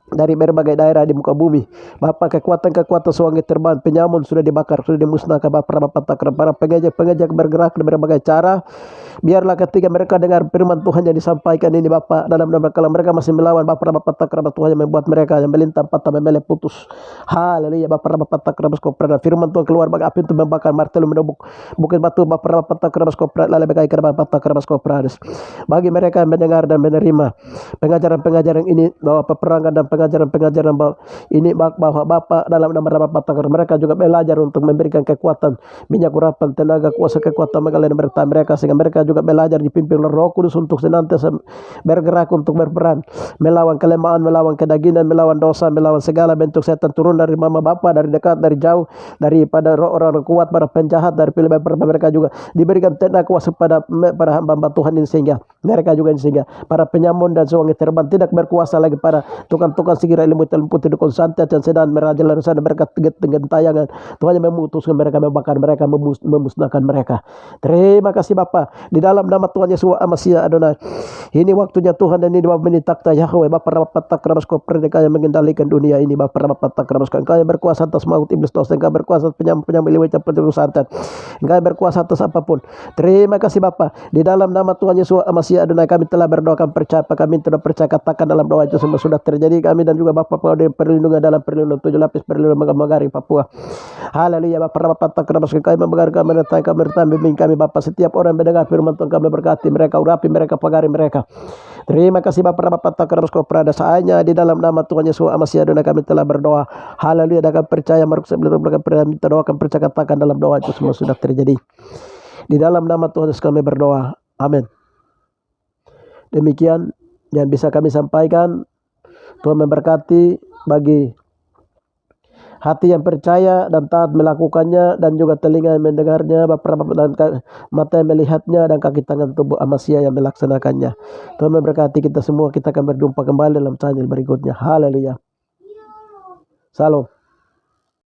[SPEAKER 1] dari berbagai daerah di muka bumi. Bapak, kekuatan sewangi terbang, penyamun sudah dibakar, sudah dimusnahkan. Bapak para pengejek bergerak di berbagai cara. Biarlah ketika mereka dengar firman Tuhan yang disampaikan ini Bapak, dalam nama kalau mereka masih melawan Bapak Tuhan yang membuat mereka yang melintang patah memele putus. Haleluya. Bapak firman Tuhan keluar bagi api untuk membakar, martel menubuk bukit batu. Bapak lalu bekai bagi mereka yang mendengar dan menerima pengajaran ini, bahwa peperangan dan pengajaran bahwa ini, bahwa Bapak dalam nama mereka juga belajar untuk memberikan kekuatan, minyak urapan, tenaga, kuasa, kekuatan mengalir mereka, sehingga mereka juga belajar dipimpin oleh Roh Kudus untuk senantiasa bergerak untuk berperan melawan kelemahan, melawan kedagingan, melawan dosa, melawan segala bentuk setan turun dari mama Bapa, dari dekat, dari jauh, daripada orang-orang kuat, para penjahat, dari pilihan mereka juga diberikan tenaga kuasa pada hamba Tuhan ini, sehingga mereka juga sehingga para penyamun dan sewangi terbang tidak berkuasa lagi para tukang-tukang sihir, ilmu putih, dukun santet yang sedang merajalela sana berkat dengan tayangan. Tuhan yang memutuskan mereka, membakar mereka, memusnahkan mereka. Terima kasih Bapa, di dalam nama Tuhan Yesus Amasia Adonai. Ini waktunya Tuhan, dan ini menit takta Yahweh. Bapa pernikahan yang mengendalikan dunia ini. Bapa Engkau yang berkuasa atas maut, iblis, dosa. Engkau berkuasa atas penyampai ilmu santet. Engkau yang berkuasa atas apapun. Terima kasih Bapa, di dalam nama Tuhan Yesus Amasia Adonai kami telah berdoa, kami percaya, kami tidak percaya, katakan dalam doa itu semua sudah terjadi. Kami dan juga Bapa perlindungan dalam perlindungan 7 lapis perlindungan menggari Papua. Haleluya. Bapa kami memegari, kami bimbing kami Bapa, setiap orang mendengar firman Tuhan kami berkati mereka, urapi mereka, pagari mereka. Terima kasih Bapa Prada, saatnya di dalam nama Tuhan Yesus Amasia Adonai kami telah berdoa. Haleluya. Dan kami percaya, Markus sebelum minta doa, kami percaya, katakan dalam doa itu semua sudah terjadi. Di dalam nama Tuhan Yesus kami berdoa. Amin. Demikian yang bisa kami sampaikan. Tuhan memberkati bagi hati yang percaya dan taat melakukannya, dan juga telinga yang mendengarnya, dan mata yang melihatnya, dan kaki tangan tubuh Amasia yang melaksanakannya. Tuhan memberkati kita semua. Kita akan berjumpa kembali dalam channel berikutnya. Haleluya. Salam.